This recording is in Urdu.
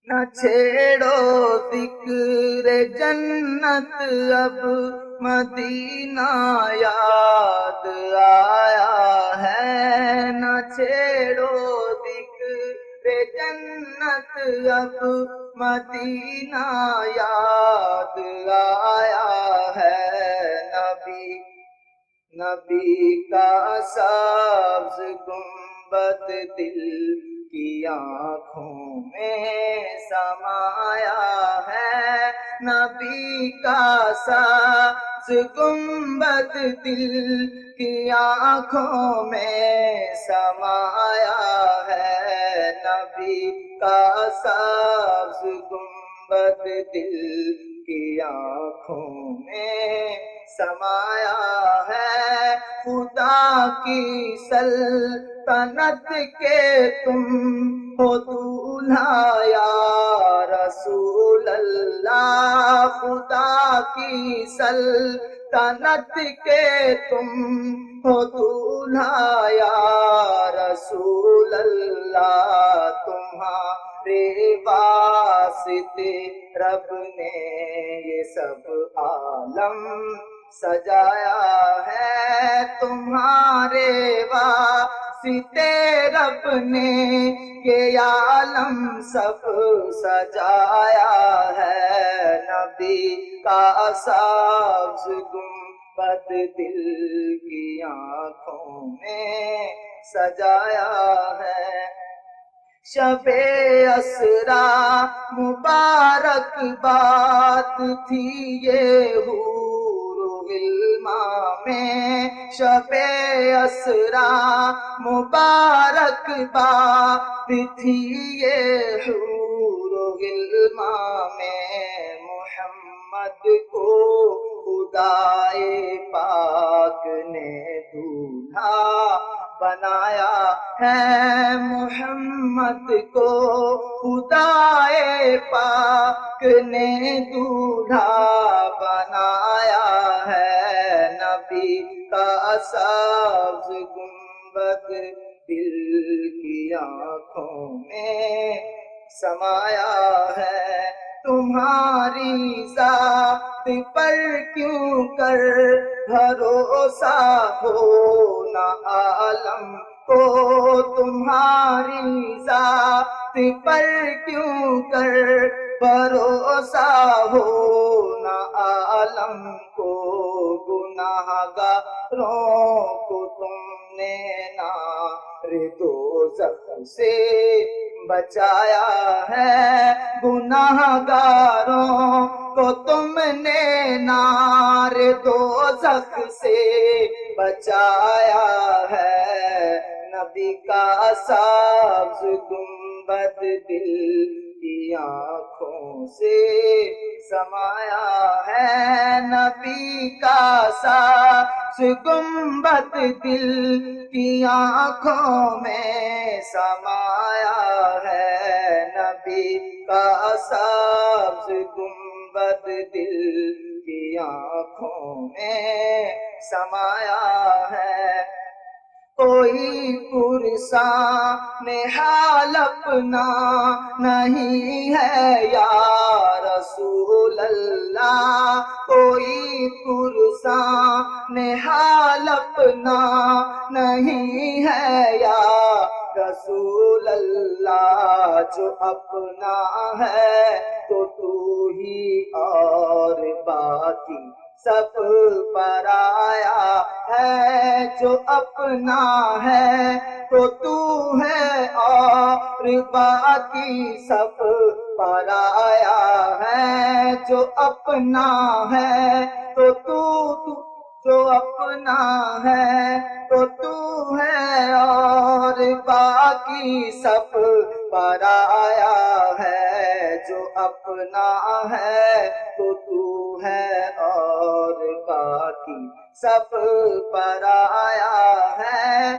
نہ چھیڑو ذکر جنت اب مدینہ یاد آیا ہے، نہ چھیڑو ذکر جنت اب مدینہ یاد آیا ہے، نبی کا سبز گنبد دل کی آنکھوں میں سمایا ہے، نبی کا سبز گنبد دل کی آنکھوں میں سمایا ہے، نبی کا سبز گنبد دل کی آنکھوں میں سمایا ہے، خدا کی سلطنت کے تم ہو دولہا یا رسول اللہ، خدا کی سلطنت کے تم ہو دولہا یا رسول اللہ، تمہارے واسطے رب نے یہ سب عالم سجایا ہے، تمہارے واسطے رب نے یہ عالم سب سجایا ہے، نبی کا سبز گنبد دل کی آنکھوں میں سجایا ہے، شب اسریٰ مبارک بات تھی یہ حور و غلمان میں، شب اسریٰ مبارک بات تھی یہ حور و غلمان میں، محمد کو خدائے پاک نے دولہا بنایا ہے، محمد کو خدائے پاک نے دولہا بنایا ہے، نبی کا سبز گنبد دل کی آنکھوں میں سمایا ہے، تمہاری ذات پر کیوں کر بھروسہ ہو نہ عالم کو، تمہاری ذات پر کیوں کر بھروسہ ہو نہ عالم کو، گناہگاروں کو تم نے نار دوزخ سے بچایا ہے، گناہگاروں کو تم نے نار دوزخ سے بچایا ہے، نبی کا سبز گنبد دل کی آنکھوں سے سمایا ہے، نبی کا سبز گنبد دل کی آنکھوں میں سمایا ہے، نبی کا سبز گنبد دل کی آنکھوں میں سمایا ہے، کوئی پرسان حال اپنا نہیں ہے یا رسول اللہ، کوئی پرسان حال اپنا نہیں ہے یا رسول اللہ، جو اپنا ہے تو ہی اور باقی سب پرایا ہے، جو اپنا ہے تو ہے اور باقی سب پرایا ہے، جو اپنا ہے جو اپنا ہے تو ہے اور باقی سب پرایا ہے، جو اپنا ہے تو ہے اور باقی سب پرایا ہے۔